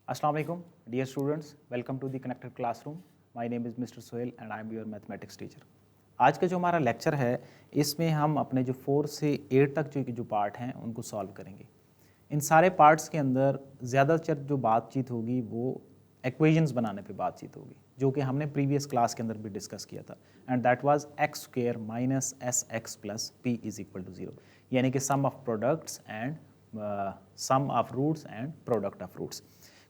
Assalamu alaikum, dear students. Welcome to the connected classroom. My name is Mr. Sohail and I am your mathematics teacher. आज का जो हमारा lecture है इसमें हम अपने जो 4 से 8 तक जो पार्ट हैं उनको सॉल्व करेंगे। इन सारे पार्ट्स के अंदर ज़्यादातर जो बातचीत होगी वो इक्वेशंस बनाने पे बातचीत होगी, जो कि हमने प्रीवियस क्लास के अंदर भी डिस्कस किया था। And that was x square minus S x plus p is equal to 0, यानी कि sum of products and sum of roots and product of roots.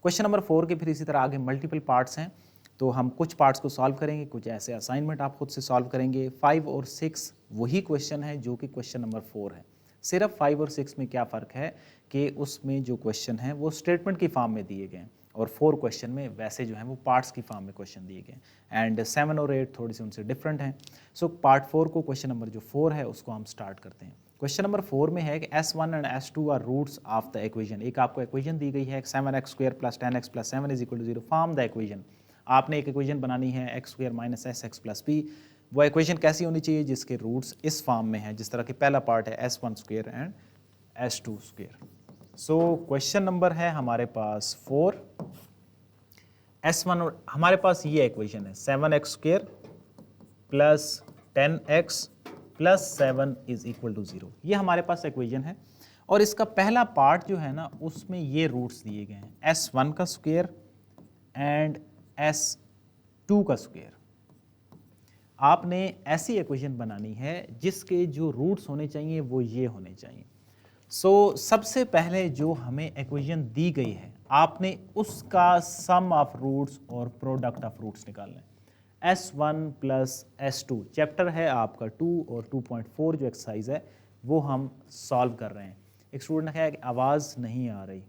Question number 4 के फिर इसी तरह आगे मल्टीपल पार्ट्स हैं, तो हम कुछ पार्ट्स को सॉल्व करेंगे, कुछ ऐसे असाइनमेंट आप खुद से सॉल्व करेंगे। 5 और 6 वही क्वेश्चन है जो कि क्वेश्चन नंबर 4 है। सिर्फ 5 और 6 में क्या फ़र्क है कि उसमें जो क्वेश्चन है वो स्टेटमेंट की फॉर्म में दिए गए हैं और 4 क्वेश्चन में वैसे जो हैं वो पार्ट्स की फॉर्म में क्वेश्चन दिए गए हैं। एंड 7 और 8 थोड़ी सी उनसे डिफरेंट हैं। सो पार्ट 4 को, क्वेश्चन नंबर जो 4 है उसको हम स्टार्ट करते हैं। क्वेश्चन नंबर 4 में है कि S1 and S2 are roots of the equation. एक आपको इक्वेशन दी गई है 7x square plus 10x plus 7 is equal to 0, form the equation. आपने एक इक्वेशन बनानी है x square minus S x plus P. वो इक्वेशन कैसी होनी चाहिए जिसके रूट्स इस फॉर्म में है, जिस तरह कि पहला पार्ट है S1 square and S2 square. So question number है हमारे पास 4। S1 और हमारे पास ये इक्वेशन है 7x square plus 10x plus 7 is equal to 0। ये हमारे पास इक्वेशन है और इसका पहला पार्ट जो है ना उसमें ये रूट्स दिए गए हैं S1 का स्क्वायर एंड S2 का स्क्वायर। आपने ऐसी इक्वेशन बनानी है जिसके जो रूट्स होने चाहिए वो ये होने चाहिए। सो सबसे पहले जो हमें इक्वेशन दी गई है आपने उसका सम ऑफ रूट्स और प्रोडक्ट ऑफ रूट्स निकालना है। S1 प्लस S2 चैप्टर है आपका 2 और 2.4 जो एक्सरसाइज है वो हम सॉल्व कर रहे हैं। एक स्टूडेंट ने कहा कि आवाज़ नहीं आ रही,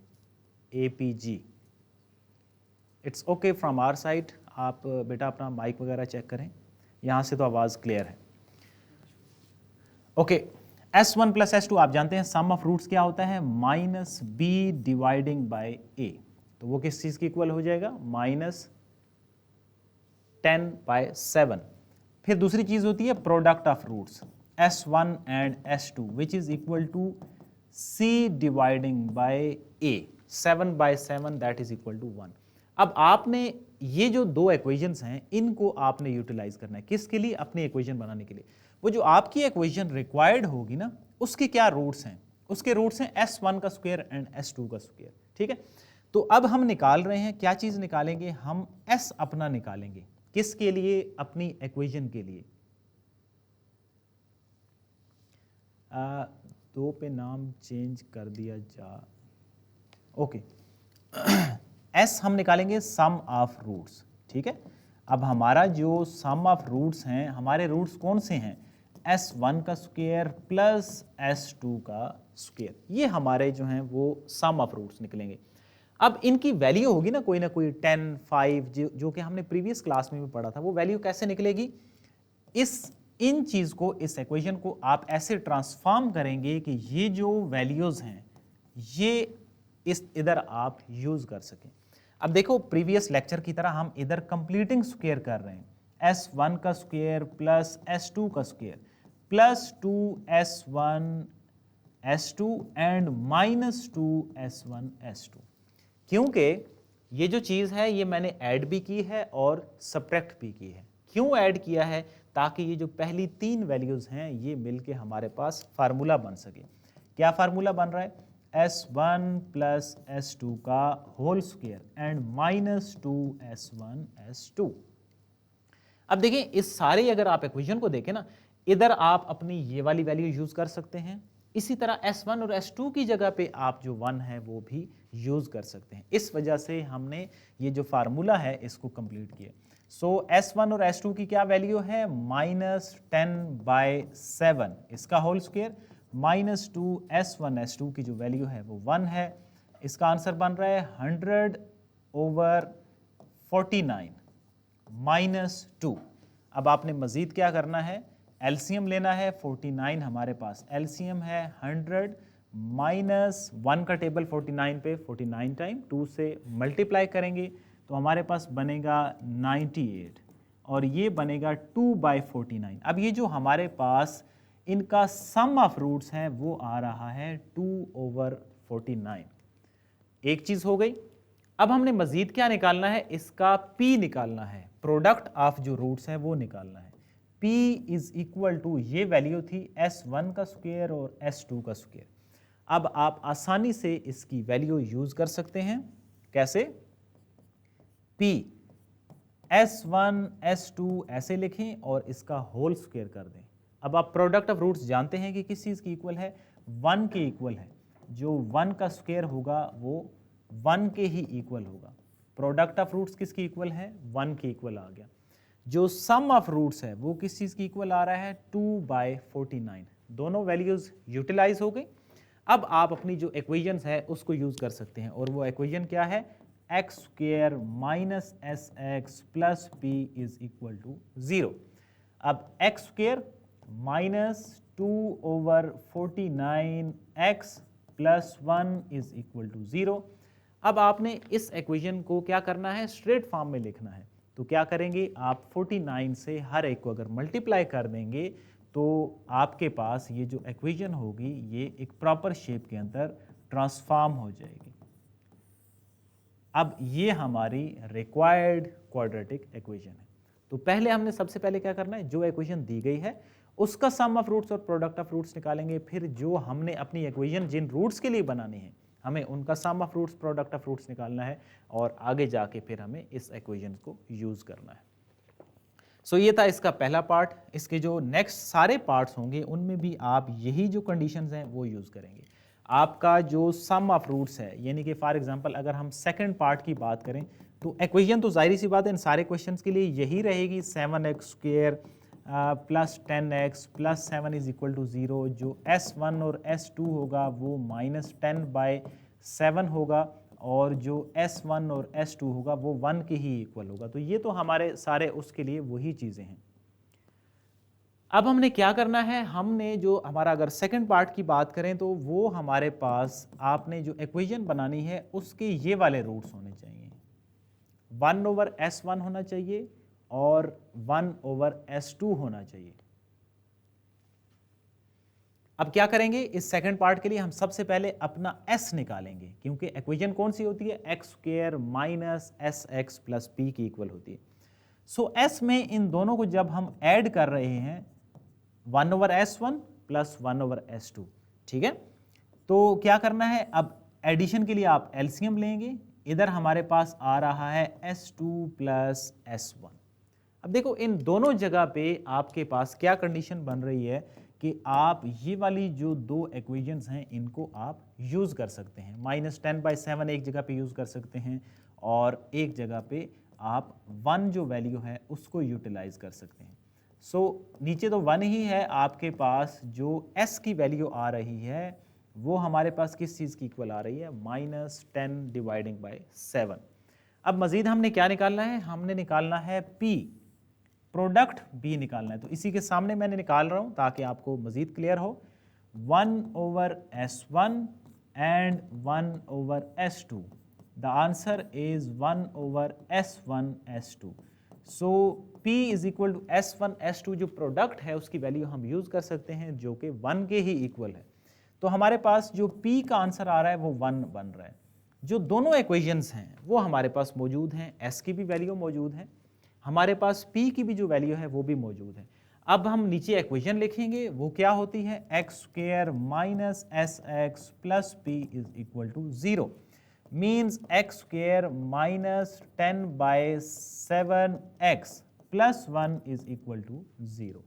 APG। It's okay from our side. आप बेटा अपना माइक वगैरह चेक करें, यहाँ से तो आवाज़ क्लियर है। ओके, S1 प्लस S2 आप जानते हैं सम ऑफ रूट्स क्या होता है, माइनस बी डिवाइडिंग बाय ए। तो वो किस चीज़ की इक्वल हो जाएगा, माइनस 10/7। फिर दूसरी चीज होती है product of roots S1 and S2 which is equal to C dividing by A, 7/7 that is equal to 1। अब आपने ये जो दो इक्वेशंस हैं इनको आपने यूटिलाइज करना है, किसके लिए, अपनी इक्वेशन बनाने के लिए। वो जो आपकी इक्वेशन रिक्वायर्ड होगी ना उसके क्या रूट्स हैं, उसके रूट्स हैं S1 का स्क्वायर एंड S2 का स्क्वायर। ठीक है, तो अब हम निकाल रहे हैं, क्या चीज निकालेंगे, हम S अपना निकालेंगे। किसके लिए, अपनी इक्वेशन के लिए। 2 पे नाम चेंज कर दिया जा, ओके। S हम निकालेंगे सम ऑफ रूट्स। ठीक है, अब हमारा जो सम ऑफ रूट्स हैं, हमारे रूट्स कौन से हैं, S1 का स्क्वायर प्लस S2 का स्क्वायर। ये हमारे जो हैं वो सम ऑफ रूट्स निकलेंगे। अब इनकी वैल्यू होगी ना कोई 10, 5 जो कि हमने प्रीवियस क्लास में भी पढ़ा था। वो वैल्यू कैसे निकलेगी, इन चीज को, इस इक्वेशन को आप ऐसे ट्रांसफॉर्म करेंगे कि ये जो वैल्यूज हैं ये इस इधर आप यूज कर सकें। अब देखो प्रीवियस लेक्चर की तरह हम इधर कंप्लीटिंग स्क्वायर कर रहे हैं, S1 का स्क्वायर प्लस S2 का square plus 2S1 S2 and minus 2S1 S2। क्योंकि ये जो चीज़ है ये मैंने ऐड भी की है और सब्ट्रैक्ट भी की है। क्यों ऐड किया है, ताकि ये जो पहली 3 वैल्यूज़ हैं ये मिलके हमारे पास फार्मूला बन सके। क्या फार्मूला बन रहा है, S1 प्लस S2 का whole square and minus 2S1 S2। अब देखिए इस सारे अगर आप इक्वेशन को देखें ना, इधर आप अपनी ये वाली वैल्यू यूज कर सकते हैं, इसी तरह S1 और S2 की जगह पे आप जो 1 है वो भी यूज कर सकते हैं। इस वजह से हमने ये जो फार्मूला है इसको कंप्लीट किया। सो S1 और S2 की क्या वैल्यू है, माइनस 10/7 इसका whole square, minus 2S1 S2 की जो वैल्यू है वो 1 है। इसका आंसर बन रहा है 100/49 माइनस 2। अब आपने मजीद क्या करना है, एलसीएम लेना है। 49 हमारे पास एलसीएम है 100 माइनस 1 का टेबल 49 पे 49 टाइम 2 से मल्टीप्लाई करेंगे तो हमारे पास बनेगा 98 और ये बनेगा 2/49। अब ये जो हमारे पास इनका सम ऑफ रूट्स है वो आ रहा है 2/49। एक चीज़ हो गई। अब हमने मजीद क्या निकालना है, इसका P निकालना है, प्रोडक्ट ऑफ जो रूट्स हैं वो निकालना है। P इज इक्वल टू, ये वैल्यू थी S1 का स्क्वायर और S2 का स्क्वायर। अब आप आसानी से इसकी वैल्यू यूज कर सकते हैं। कैसे? P S1 S2 ऐसे लिखें और इसका होल स्क्वायर कर दें। अब आप प्रोडक्ट ऑफ रूट्स जानते हैं कि किस चीज़ की इक्वल है, 1 के इक्वल है। जो 1 का स्क्वायर होगा वो 1 के ही इक्वल होगा। प्रोडक्ट ऑफ रूट्स किसकी इक्वल है, 1 के इक्वल आ गया। जो सम ऑफ रूट्स है वो किस चीज़ की इक्वल आ रहा है, 2/49। दोनों वैल्यूज़ यूटिलाइज हो गई। अब आप अपनी जो इक्वेशंस है उसको यूज़ कर सकते हैं, और वो इक्वेशन क्या है, x square minus S x plus p is equal to 0। अब x square minus 2/49 x plus 1 is equal to 0। अब आपने इस इक्वेशन को क्या करना है, स्ट्रेट फॉर्म में लिखना है। तो क्या करेंगे आप, 49 से हर एक को अगर मल्टीप्लाई कर देंगे तो आपके पास ये जो इक्वेशन होगी ये एक प्रॉपर शेप के अंदर ट्रांसफॉर्म हो जाएगी। अब ये हमारी रिक्वायर्ड क्वाड्रेटिक इक्वेशन है। तो पहले हमने सबसे पहले क्या करना है, जो इक्वेशन दी गई है उसका सम ऑफ रूट्स और प्रोडक्ट ऑफ रूट्स निकालेंगे। फिर जो हमने अपनी इक्वेशन जिन रूट्स के लिए बनानी है हमें उनका sum of roots product of roots निकालना है, और आगे जाके फिर हमें इस इक्वेशन को यूज करना है। सो ये था इसका पहला पार्ट। इसके जो नेक्स्ट सारे पार्ट्स होंगे उनमें भी आप यही जो कंडीशंस हैं वो यूज़ करेंगे। आपका जो सम ऑफ रूट्स है, यानी कि फॉर एग्जांपल अगर हम सेकंड पार्ट की बात करें तो इक्वेशन तो जाहिर सी बात है इन सारे क्वेश्चंस के लिए यही रहेगी, 7x square plus 10x plus 7 is equal to 0। जो S1 और S2 होगा वो -10/7 होगा, और जो S1 और S2 होगा वो 1 के ही इक्वल होगा। तो ये तो हमारे सारे उसके लिए वही चीज़ें हैं। अब हमने क्या करना है, हमने जो हमारा अगर सेकंड पार्ट की बात करें तो वो हमारे पास आपने जो इक्वेशन बनानी है उसके ये वाले रूट्स होने चाहिए, 1/S1 होना चाहिए और 1/S2 होना चाहिए। अब क्या करेंगे, इस सेकंड पार्ट के लिए हम सबसे पहले अपना s निकालेंगे, क्योंकि इक्वेशन कौन सी होती है, x square minus S x plus P की इक्वल होती है। सो s में इन दोनों को जब हम ऐड कर रहे हैं 1/S1 प्लस 1/S2, ठीक है। तो क्या करना है, अब एडिशन के लिए आप एलसीएम लेंगे। इधर हमारे पास आ रहा है S2 प्लस S1। अब देखो इन दोनों जगह पे आपके पास क्या कंडीशन बन रही है कि आप ये वाली जो दो इक्वेशंस हैं इनको आप यूज़ कर सकते हैं। -10/7 एक जगह पे यूज़ कर सकते हैं, और एक जगह पे आप 1 जो वैल्यू है उसको यूटिलाइज कर सकते हैं। सो नीचे तो 1 ही है, आपके पास जो s की वैल्यू आ रही है वो हमारे पास किस चीज़ की इक्वल आ रही है, -10/7। अब मज़ीद हमने क्या निकालना है, हमने निकालना है P, प्रोडक्ट B निकालना है। तो इसी के सामने मैंने निकाल रहा हूँ ताकि आपको मज़ीद क्लियर हो। 1/S1 and 1/S2। The answer is 1/S1 S2। So P is equal to S1 S2, जो प्रोडक्ट है उसकी वैल्यू हम यूज़ कर सकते हैं जो कि 1 के ही इक्वल है। तो हमारे पास जो P का आंसर आ रहा है वो 1 बन रहा है। जो दोनों इक्वेशंस हैं वो हमारे पास मौजूद हैं, S की भी वैल्यू मौजूद है, हमारे पास P की भी जो वैल्यू है वो भी मौजूद है। अब हम नीचे इक्वेशन लिखेंगे, वो क्या होती है, x square minus S x plus p is equal to 0। Means x square minus 10/7x plus 1 is equal to 0।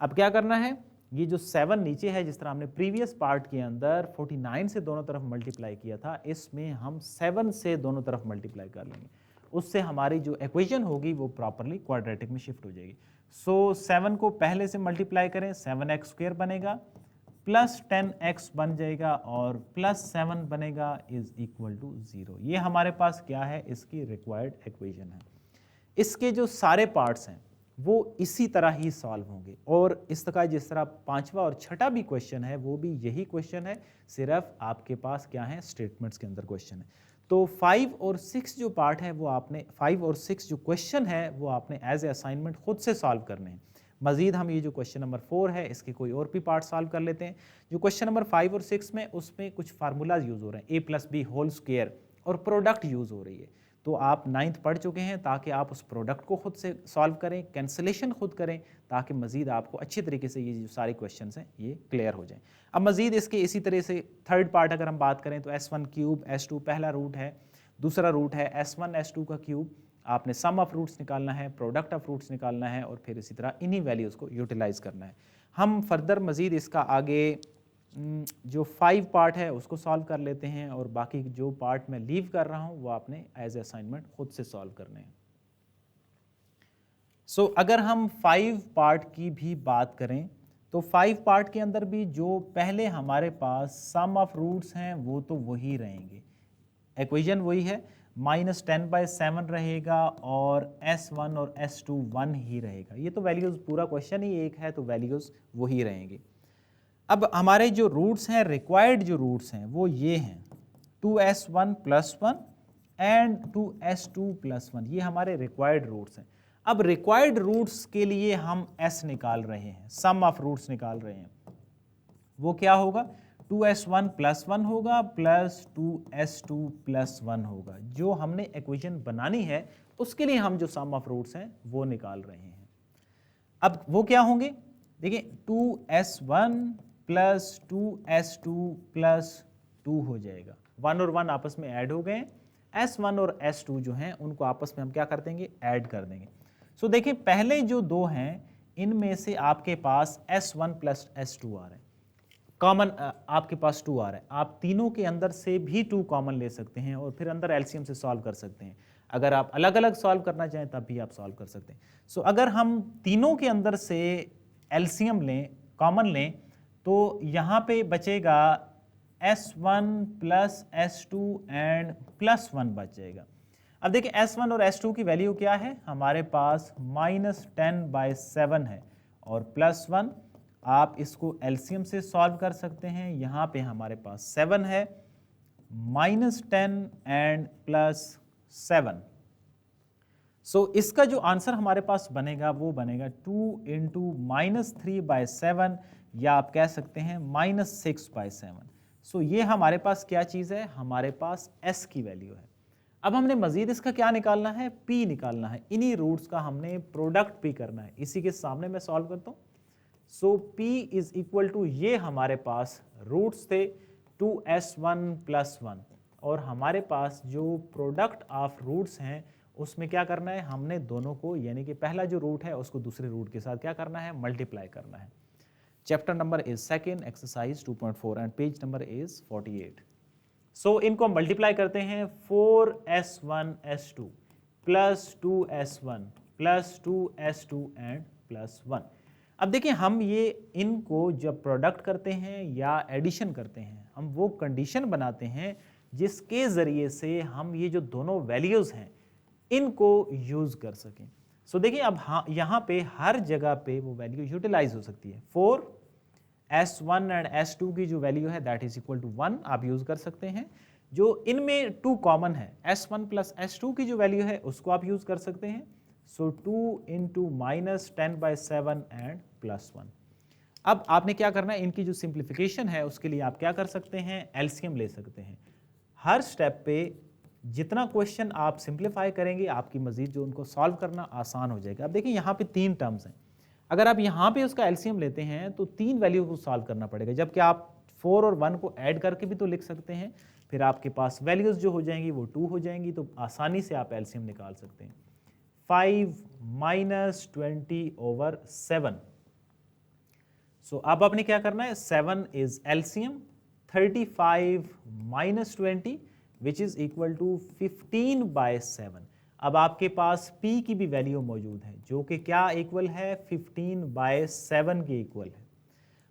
अब क्या करना है, ये जो 7 नीचे है, जिस तरह हमने प्रीवियस पार्ट के अंदर 49 से दोनों तरफ मल्टीप्लाई किया था, इसमें हम 7 से दोनों तरफ मल्टीप्लाई कर लेंगे। उससे हमारी जो इक्वेशन होगी वो प्रॉपरली क्वाड्रेटिक में शिफ्ट हो जाएगी। सो 7 को पहले से मल्टीप्लाई करें, 7x स्क्वायर बनेगा प्लस 10x बन जाएगा और प्लस 7 बनेगा इज इक्वल टू 0। ये हमारे पास क्या है, इसकी रिक्वायर्ड इक्वेशन है। इसके जो सारे पार्ट्स हैं वो इसी तरह ही सॉल्व होंगे, और इस तरह जिस तरह पांचवा और छठा भी क्वेश्चन है वो भी यही क्वेश्चन है, सिर्फ आपके पास क्या है, स्टेटमेंट्स के अंदर क्वेश्चन है। तो 5 और 6 जो पार्ट है वो आपने 5 और 6 जो क्वेश्चन है वो आपने एज ए असाइनमेंट खुद से सॉल्व करने हैं। मजीद हम ये जो क्वेश्चन नंबर 4 है इसके कोई और भी पार्ट सॉल्व कर लेते हैं। जो क्वेश्चन नंबर 5 और 6 में उसमें कुछ फार्मूलाज यूज़ हो रहे हैं, a + b होल स्क्वायर और प्रोडक्ट यूज़ हो रही है। तो आप 9th पढ़ चुके हैं, ताकि आप उस प्रोडक्ट को खुद से सॉल्व करें, कैंसिलेशन खुद करें, ताकि मज़ीद आपको अच्छी तरीके से ये जो सारे क्वेश्चंस हैं ये क्लियर हो जाएं। अब मज़ीद इसके इसी तरह से थर्ड पार्ट अगर हम बात करें तो S1 क्यूब S2 पहला रूट है, दूसरा रूट है S1 S2 का क्यूब। आपने सम ऑफ रूट्स निकालना है, प्रोडक्ट ऑफ रूट्स निकालना है और फिर इसी तरह इन्हीं वैल्यूज़ को यूटिलाइज़ करना है। हम फर्दर मज़ीद इसका आगे जो 5 पार्ट है उसको सॉल्व कर लेते हैं और बाकी जो पार्ट मैं लीव कर रहा हूँ वो आपने एज ए असाइनमेंट खुद से सॉल्व करने हैं। सो अगर हम 5 पार्ट की भी बात करें तो 5 पार्ट के अंदर भी जो पहले हमारे पास सम ऑफ रूट्स हैं वो तो वही रहेंगे, इक्वेशन वही है, -10/7 रहेगा और S1 और S2 1 ही रहेगा। ये तो वैल्यूज़, पूरा क्वेश्चन ही एक है तो वैल्यूज़ वही रहेंगी। अब हमारे जो रूट्स हैं, रिक्वायर्ड जो रूट्स हैं वो ये हैं 2S1 + 1 एंड 2S2 + 1, ये हमारे रिक्वायर्ड रूट्स हैं। अब रिक्वायर्ड रूट्स के लिए हम S निकाल रहे हैं, सम ऑफ रूट्स निकाल रहे हैं, वो क्या होगा 2S1 + 1 होगा प्लस 2S2 + 1 होगा। जो हमने इक्वेशन बनानी है उसके लिए हम जो सम ऑफ रूट्स हैं वो निकाल रहे हैं। अब वो क्या होंगे, देखिए 2S1 + 2S2 + 2 हो जाएगा, 1 और 1 आपस में ऐड हो गए, S1 और S2 जो हैं उनको आपस में हम क्या कर देंगे, ऐड कर देंगे। सो देखिए पहले जो दो हैं इनमें से आपके पास S1 + S2 आ रहा है, कॉमन आपके पास 2 आ रहा है। आप तीनों के अंदर से भी 2 कॉमन ले सकते हैं और फिर अंदर एलसीएम से सॉल्व कर सकते हैं। अगर आप अलग अलग सॉल्व करना चाहें तब भी आप सॉल्व कर सकते हैं। सो अगर हम तीनों के अंदर से एलसीएम लें, कॉमन लें, तो यहाँ पे बचेगा S1 + S2 एंड +1 बच जाएगा। अब देखिए S1 और S2 की वैल्यू क्या है, हमारे पास -10/7 है और +1, आप इसको एलसीएम से सॉल्व कर सकते हैं। यहाँ पे हमारे पास 7 है, -10 एंड +7। सो इसका जो आंसर हमारे पास बनेगा वो बनेगा 2 × -3/7 या आप कह सकते हैं -6/7। सो ये हमारे पास क्या चीज़ है, हमारे पास S की वैल्यू है। अब हमने मजीद इसका क्या निकालना है, P निकालना है। इन्हीं रूट्स का हमने प्रोडक्ट P करना है। इसी के सामने मैं सॉल्व करता हूँ। सो P = ये हमारे पास रूट्स थे 2S1 + 1 और हमारे पास जो प्रोडक्ट ऑफ रूट्स हैं उसमें क्या करना है, हमने दोनों को, यानी कि पहला जो रूट है उसको दूसरे रूट के साथ क्या करना है, मल्टीप्लाई करना है। Chapter number is 2nd, exercise 2.4 and page number is 48। सो इनको हम मल्टीप्लाई करते हैं, 4S1 S2 + 2S1 + 2S2 and +1। अब देखिए हम ये इनको जब प्रोडक्ट करते हैं या एडिशन करते हैं, हम वो कंडीशन बनाते हैं जिसके ज़रिए से हम ये जो दोनों वैल्यूज़ हैं इनको यूज़ कर सकें। सो देखिए अब हाँ, यहाँ पे हर जगह पे वो वैल्यू यूटिलाइज हो सकती है। 4S1 एंड S2 की जो वैल्यू है दैट इज इक्वल टू 1 आप यूज़ कर सकते हैं। जो इनमें 2 कॉमन है, S1 + S2 की जो वैल्यू है उसको आप यूज़ कर सकते हैं। सो 2 × -10/7 एंड +1। अब आपने क्या करना है, इनकी जो सिंप्लीफिकेशन है उसके लिए आप क्या कर सकते हैं, एलसीएम ले सकते हैं। हर स्टेप पे जितना क्वेश्चन आप सिंप्लीफाई करेंगे आपकी मजीद जो उनको सॉल्व करना आसान हो जाएगा। अब देखिए यहाँ पे 3 टर्म्स हैं, अगर आप यहाँ पे उसका एलसीएम लेते हैं तो 3 वैल्यू को सॉल्व करना पड़ेगा, जबकि आप 4 और 1 को ऐड करके भी तो लिख सकते हैं। फिर आपके पास वैल्यूज़ जो हो जाएंगी वो 2 हो जाएंगी, तो आसानी से आप एलसीएम निकाल सकते हैं। 5 - 20/7। सो अब आपने क्या करना है, 7 is LCM, 35 - 20 which is equal to 15/7। अब आपके पास P की भी वैल्यू मौजूद है जो कि क्या इक्वल है, 15/7 के इक्वल है।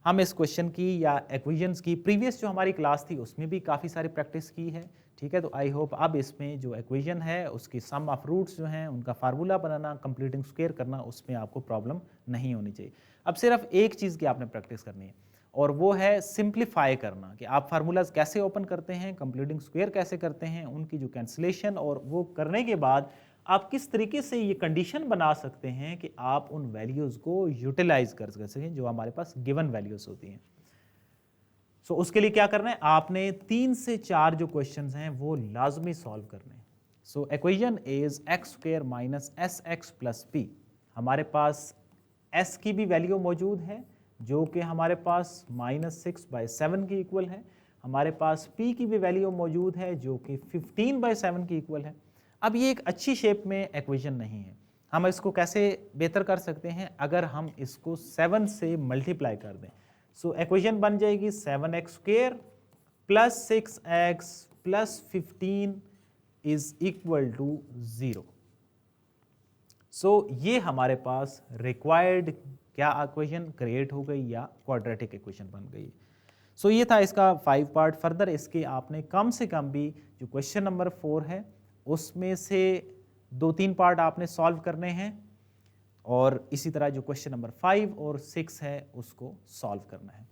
हम इस क्वेश्चन की या इक्वेशंस की प्रीवियस जो हमारी क्लास थी उसमें भी काफ़ी सारी प्रैक्टिस की है, ठीक है। तो आई होप अब इसमें जो इक्वेशन है उसकी सम ऑफ रूट्स जो हैं उनका फार्मूला बनाना, कंप्लीटिंग स्क्वायर करना, उसमें आपको प्रॉब्लम नहीं होनी चाहिए। अब सिर्फ एक चीज़ की आपने प्रैक्टिस करनी है और वो है सिंप्लीफाई करना, कि आप फार्मूलाज कैसे ओपन करते हैं, कंप्लीटिंग स्क्वायर कैसे करते हैं, उनकी जो कैंसिलेशन, और वो करने के बाद आप किस तरीके से ये कंडीशन बना सकते हैं कि आप उन वैल्यूज़ को यूटिलाइज कर सकें जो हमारे पास गिवन वैल्यूज़ होती हैं। सो उसके लिए क्या करना है, आपने 3 से 4 जो क्वेश्चंस हैं वो लाजमी सॉल्व करने हैं। So equation is x square minus S x plus P. हमारे पास s की भी वैल्यू मौजूद है जो कि हमारे पास -6/7 के इक्वल है। हमारे पास p की भी वैल्यू मौजूद है जो कि 15/7 के इक्वल है। अब ये एक अच्छी शेप में इक्वेशन नहीं है, हम इसको कैसे बेहतर कर सकते हैं, अगर हम इसको 7 से मल्टीप्लाई कर दें। सो इक्वेशन बन जाएगी 7x² plus 6x plus 15 is equal to 0। So ये हमारे पास रिक्वायर्ड क्या इक्वेशन क्रिएट हो गई या क्वाड्रेटिक इक्वेशन बन गई। सो ये था इसका 5 पार्ट। फर्दर इसके आपने कम से कम भी जो क्वेश्चन नंबर 4 है उसमें से 2-3 पार्ट आपने सॉल्व करने हैं, और इसी तरह जो क्वेश्चन नंबर 5 और 6 है उसको सॉल्व करना है।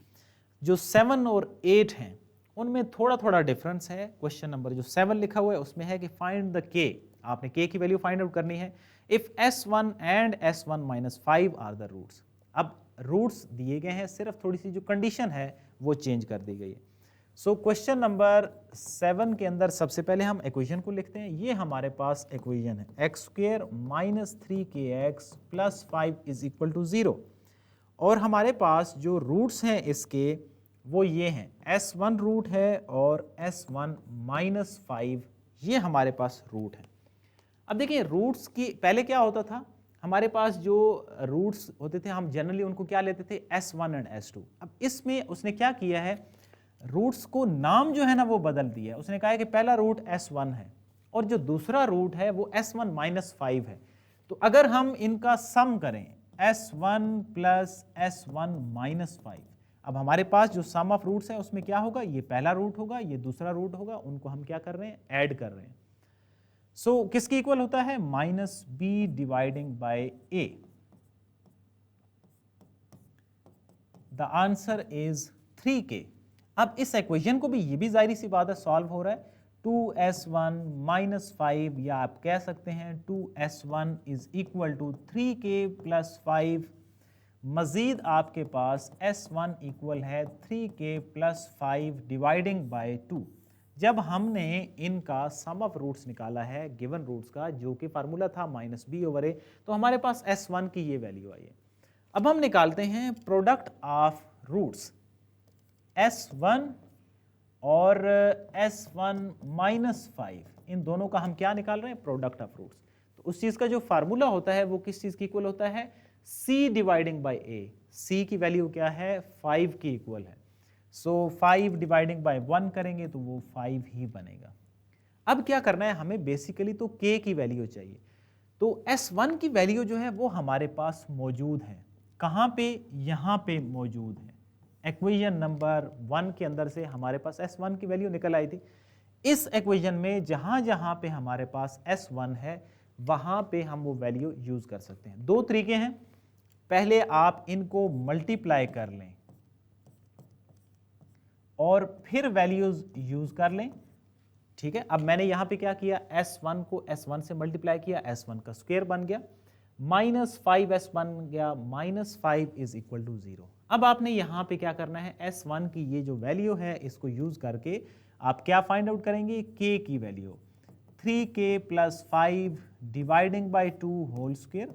जो 7 और 8 हैं उनमें थोड़ा थोड़ा डिफरेंस है। क्वेश्चन नंबर जो 7 लिखा हुआ है उसमें है कि फाइंड द k, आपने k की वैल्यू फाइंड आउट करनी है if s1 and s1 minus 5 are the roots. अब रूट्स दिए गए हैं, सिर्फ थोड़ी सी जो कंडीशन है वो चेंज कर दी गई है। सो क्वेश्चन नंबर 7 के अंदर सबसे पहले हम इक्वेशन को लिखते हैं। ये हमारे पास इक्वेशन है x² minus 3kx plus 5 is equal to 0, और हमारे पास जो रूट्स हैं इसके वो ये हैं, s1 रूट है और s1 माइनस 5 ये हमारे पास रूट है। अब देखिए रूट्स की पहले क्या होता था, हमारे पास जो रूट्स होते थे हम जनरली उनको क्या लेते थे, s1 एंड s2। अब इसमें उसने क्या किया है, रूट्स को नाम जो है ना वो बदल दिया है। उसने कहा है कि पहला रूट s1 है और जो दूसरा रूट है वो s1 माइनस 5 है। तो अगर हम इनका सम करें s1 प्लस s1 माइनस 5, अब हमारे पास जो सम ऑफ रूट्स है उसमें क्या होगा, ये पहला रूट होगा, ये दूसरा रूट होगा, उनको हम क्या कर रहे हैं, ऐड कर रहे हैं। सो किसकी इक्वल होता है, minus b dividing by a. The answer is 3k। अब इस इक्वेशन को भी, ये भी जाहिर सी बात है सॉल्व हो रहा है। 2s1 माइनस 5, या आप कह सकते हैं 2s1 is equal to 3k plus 5। मजीद आपके पास s1 इक्वल है 3k प्लस 5 डिवाइडिंग बाय 2। जब हमने इनका सम ऑफ रूट्स निकाला है गिवन रूट्स का, जो कि फार्मूला था माइनस बी ओवर ए, तो हमारे पास s1 की ये वैल्यू आई है। अब हम निकालते हैं प्रोडक्ट ऑफ रूट्स s1 और s1 माइनस 5, इन दोनों का हम क्या निकाल रहे हैं, प्रोडक्ट ऑफ रूट्स। तो उस चीज का जो फार्मूला होता है वो किस चीज की इक्वल होता है, c dividing by a। c की वैल्यू क्या है, 5 की इक्वल है। सो 5 डिवाइडिंग बाय 1 करेंगे तो वो 5 ही बनेगा। अब क्या करना है हमें, बेसिकली तो k की वैल्यू चाहिए। तो s1 की वैल्यू जो है वो हमारे पास मौजूद है, कहाँ पे, यहाँ पे मौजूद है। इक्वेशन नंबर 1 के अंदर से हमारे पास s1 की वैल्यू निकल आई थी। इस इक्वेशन में जहाँ जहाँ पे हमारे पास s1 है वहाँ पे हम वो वैल्यू यूज कर सकते हैं। दो तरीके हैं, पहले आप इनको मल्टीप्लाई कर लें और फिर वैल्यूज यूज कर लें, ठीक है। अब मैंने यहां पे क्या किया, s1 को s1 से मल्टीप्लाई किया, s1 का स्क्वायर बन गया, माइनस 5s बन गया, माइनस 5 इज इक्वल टू 0। अब आपने यहां पे क्या करना है, s1 की ये जो वैल्यू है इसको यूज करके आप क्या फाइंड आउट करेंगे, k की value 3k plus 5 dividing by 2 whole square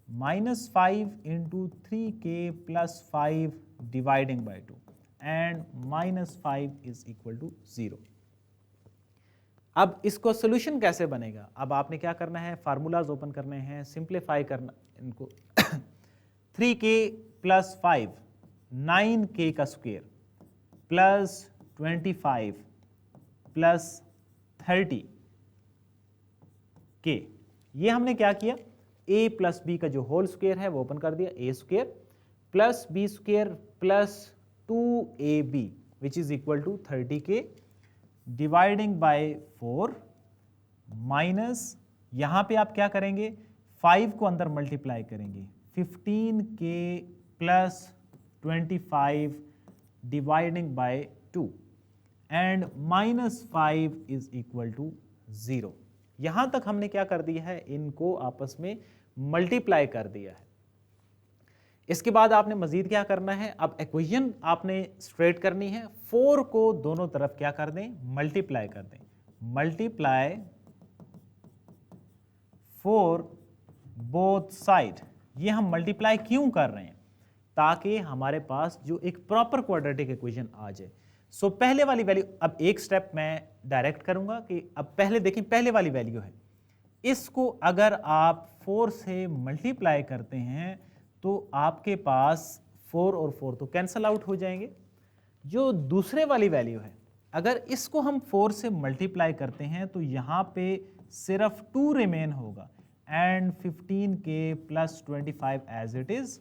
minus 5 into 3k plus 5 dividing by 2 and minus 5 is equal to 0। अब इसको सोल्यूशन कैसे बनेगा, अब आपने क्या करना है, फार्मूलाज ओपन करने हैं, सिंप्लीफाई करना इनको 3k प्लस 5 9k का स्क्वायर प्लस 25 प्लस 30k, ये हमने क्या किया, a प्लस बी का जो होल स्क्वायर है वो ओपन कर दिया, a square plus b square plus 2ab which is equal to 30k dividing by 4 minus, यहां पे आप क्या करेंगे, 5 को अंदर मल्टीप्लाई करेंगे, 15k plus 25 dividing by 2 and minus 5 is equal to 0। यहां तक हमने क्या कर दिया है, इनको आपस में मल्टीप्लाई कर दिया है। इसके बाद आपने मजीद क्या करना है, अब इक्वेशन आपने स्ट्रेट करनी है, 4 को दोनों तरफ क्या कर दें, मल्टीप्लाई कर दें, मल्टीप्लाई 4 बोथ साइड। ये हम मल्टीप्लाई क्यों कर रहे हैं, ताकि हमारे पास जो एक प्रॉपर क्वाड्रेटिक इक्वेशन आ जाए। सो पहले वाली वैल्यू, अब एक स्टेप मैं डायरेक्ट करूंगा कि अब पहले देखें, पहले वाली वैल्यू है, इसको अगर आप 4 से मल्टीप्लाई करते हैं तो आपके पास 4 और 4 तो कैंसल आउट हो जाएंगे। जो दूसरे वाली वैल्यू है, अगर इसको हम 4 से मल्टीप्लाई करते हैं तो यहाँ पे सिर्फ 2 रिमेन होगा and 15k plus 25 as it is,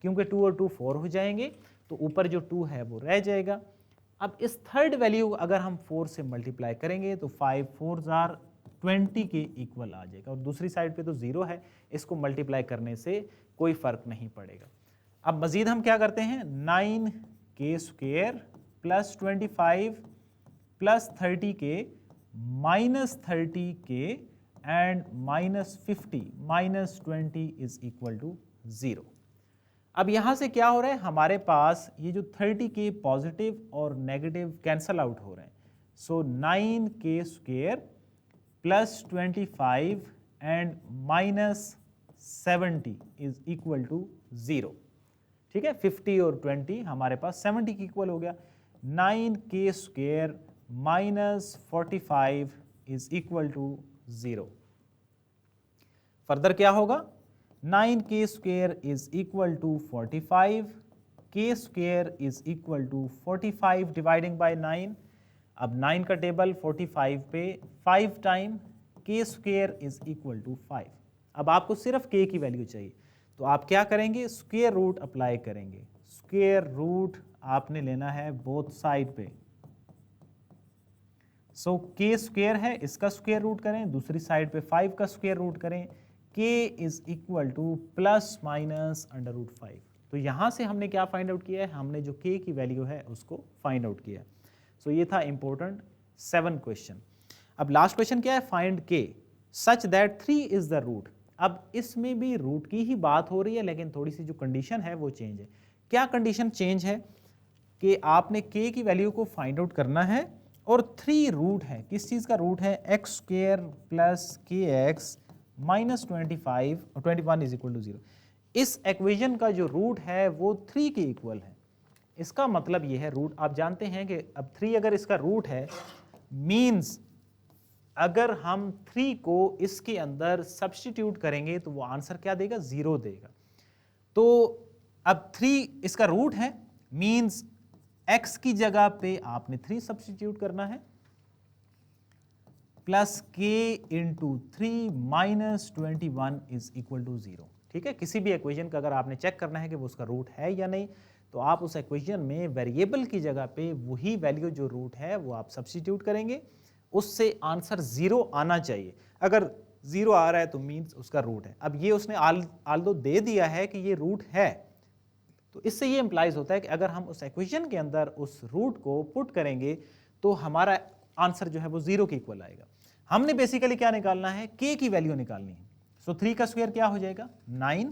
क्योंकि 2 और 2 4 हो जाएंगे तो ऊपर जो 2 है वो रह जाएगा। अब इस थर्ड वैल्यू अगर हम 4 से मल्टीप्लाई करेंगे तो 5 4 जार 20 के इक्वल आ जाएगा, और दूसरी साइड पे तो 0 है, इसको मल्टीप्लाई करने से कोई फर्क नहीं पड़ेगा। अब मजीद हम क्या करते हैं, 9k square plus 25 plus 30k minus 30k and minus 50 minus 20 is equal to 0। अब यहां से क्या हो रहा है, हमारे पास ये जो 30k पॉजिटिव और नेगेटिव कैंसल आउट हो रहे हैं। So 9k square plus 25 and minus 70 is equal to 0। ठीक है, 50 और 20 हमारे पास 70 के इक्वल हो गया। 9k square minus 45 is equal to 0। Further क्या होगा, 9k square is equal to 45, k square is equal to 45 dividing by 9। अब 9 का टेबल 45 पे 5 time k square is equal to 5। अब आपको सिर्फ k की वैल्यू चाहिए, तो आप क्या करेंगे, स्क्वायर रूट अप्लाई करेंगे। स्क्वायर रूट आपने लेना है बोथ साइड पे। सो k स्क्वायर है, इसका स्क्वायर रूट करें, दूसरी साइड पे 5 का स्क्वायर रूट करें, k इज इक्वल टू प्लस माइनस अंडर रूट 5। तो यहां से हमने क्या फाइंड आउट किया है, हमने जो k की वैल्यू है उसको फाइंड आउट किया है। सो ये था इंपॉर्टेंट 7 क्वेश्चन। अब लास्ट क्वेश्चन क्या है, find k such that 3 is the root. अब इसमें भी रूट की ही बात हो रही है, लेकिन थोड़ी सी जो कंडीशन है वो चेंज है। क्या कंडीशन चेंज है कि आपने k की वैल्यू को फाइंड आउट करना है और 3 रूट है, किस चीज़ का रूट है, एक्स स्क्वायर प्लस के एक्स माइनस 25 और 21 इज इक्वल टू 0। इस इक्वेशन का जो रूट है वो 3 के इक्वल है। इसका मतलब ये है, रूट आप जानते हैं कि अब 3 अगर इसका रूट है, मीन्स अगर हम 3 को इसके अंदर सब्स्टिट्यूट करेंगे तो वो आंसर क्या देगा, 0 देगा। तो अब 3 इसका रूट है, मीन्स x की जगह पे आपने 3 सब्स्टिट्यूट करना है, plus k into 3 minus 21 is equal to 0। ठीक है, किसी भी इक्वेशन का अगर आपने चेक करना है कि वो उसका रूट है या नहीं, तो आप उस इक्वेशन में वेरिएबल की जगह पे वही वैल्यू जो रूट है वो आप सब्स्टिट्यूट करेंगे, उससे आंसर 0 आना चाहिए। अगर 0 आ रहा है तो मीन्स उसका रूट है। अब ये उसने आल्दो दे दिया है कि ये रूट है, तो इससे ये इंप्लाइज होता है कि अगर हम उस इक्वेशन के अंदर उस रूट को पुट करेंगे तो हमारा आंसर जो है वो 0 के इक्वल आएगा। हमने बेसिकली क्या निकालना है, k की वैल्यू निकालनी है। सो 3 का स्क्वायर क्या हो जाएगा, 9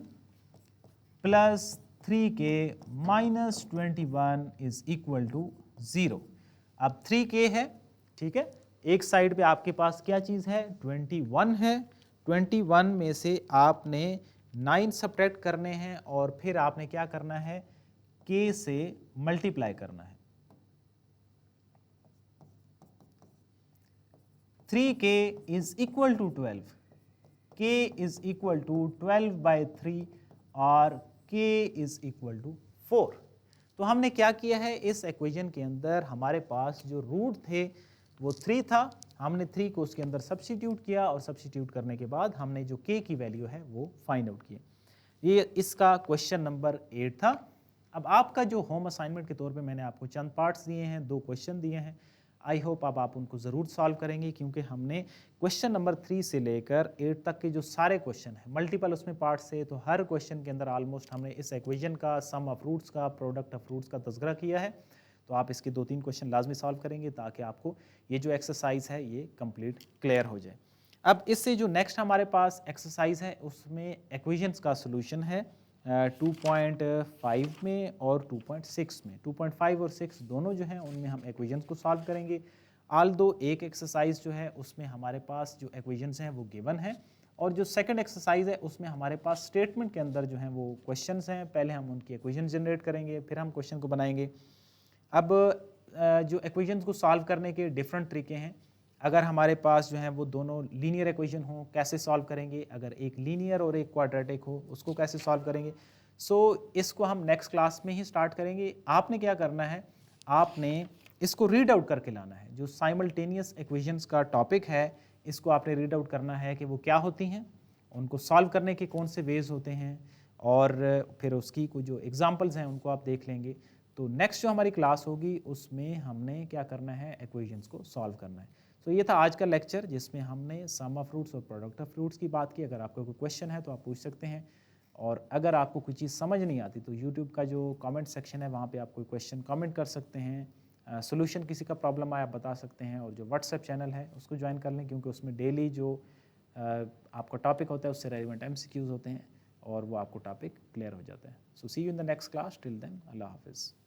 plus 3k minus 21 is equal to 0। अब 3k है, ठीक है, एक साइड पे आपके पास क्या चीज़ है, 21 है। 21 में से आपने 9 सब्ट्रैक्ट करने हैं और फिर आपने क्या करना है, k से मल्टीप्लाई करना है। 3k is equal to 12, k is equal to 12 by 3 और k इज इक्वल टू 4। तो हमने क्या किया है, इस इक्वेशन के अंदर हमारे पास जो रूट थे वो 3 था, हमने 3 को उसके अंदर सब्स्टिट्यूट किया और सब्स्टिट्यूट करने के बाद हमने जो k की वैल्यू है वो फाइंड आउट की। ये इसका क्वेश्चन नंबर 8 था। अब आपका जो होम असाइनमेंट के तौर पे मैंने आपको चंद पार्ट्स दिए हैं, 2 क्वेश्चन दिए हैं। आई होप अब आप उनको ज़रूर सॉल्व करेंगे, क्योंकि हमने क्वेश्चन नंबर 3 से लेकर 8 तक के जो सारे क्वेश्चन हैं, मल्टीपल उसमें पार्ट्स से, तो हर क्वेश्चन के अंदर ऑलमोस्ट हमने इस इक्वेशन का, सम ऑफ रूट्स का, प्रोडक्ट ऑफ रूट्स का तज़किरा किया है। तो आप इसके 2-3 क्वेश्चन लाजमी सॉल्व करेंगे ताकि आपको ये जो एक्सरसाइज है ये कंप्लीट क्लियर हो जाए। अब इससे जो नेक्स्ट हमारे पास एक्सरसाइज है उसमें इक्वेशंस का सोल्यूशन है 2.5 में और 2.6 में। 2.5 और 6 दोनों जो हैं उनमें हम इक्वेशंस को सॉल्व करेंगे। आल्दो एक एक्सरसाइज जो है उसमें हमारे पास जो इक्वेशंस हैं वो गिवन है, और जो सेकंड एक्सरसाइज है उसमें हमारे पास स्टेटमेंट के अंदर जो हैं वो क्वेश्चंस हैं। पहले हम उनकी इक्वेशन जनरेट करेंगे, फिर हम क्वेश्चन को बनाएंगे। अब जो इक्वेशंस को सॉल्व करने के डिफरेंट तरीके हैं। अगर हमारे पास जो है वो दोनों लीनियर इक्वेशन हो, कैसे सॉल्व करेंगे। अगर एक लीनियर और एक क्वाड्रेटिक हो, उसको कैसे सॉल्व करेंगे। इसको हम नेक्स्ट क्लास में ही स्टार्ट करेंगे। आपने क्या करना है, आपने इसको रीड आउट करके लाना है। जो साइमल्टेनियस इक्वेशंस का टॉपिक है, इसको आपने रीड आउट करना है कि वो क्या होती हैं, उनको सॉल्व करने के कौन से वेज होते हैं, और फिर उसकी कुछ जो एग्जांपल्स हैं उनको आप देख लेंगे। तो नेक्स्ट जो हमारी क्लास होगी उसमें हमने क्या करना है, इक्वेशंस को सॉल्व करना है। ये था आज का लेक्चर जिसमें हमने सम ऑफ फ्रूट्स और प्रोडक्ट ऑफ फ्रूट्स की बात की। अगर आपका कोई क्वेश्चन है तो आप पूछ सकते हैं, और अगर आपको कोई चीज़ समझ नहीं आती तो यूट्यूब का जो कमेंट सेक्शन है वहाँ पे आप कोई क्वेश्चन कमेंट कर सकते हैं। सोल्यूशन किसी का प्रॉब्लम आया आप बता सकते हैं, और जो व्हाट्सएप चैनल है उसको ज्वाइन कर लें, क्योंकि उसमें डेली जो आपका टॉपिक होता है उससे रेलिवेंट MCQs होते हैं, और वो आपको टॉपिक क्लियर हो जाता है। See you in the next class. Till then, अल्लाह हाफिज़।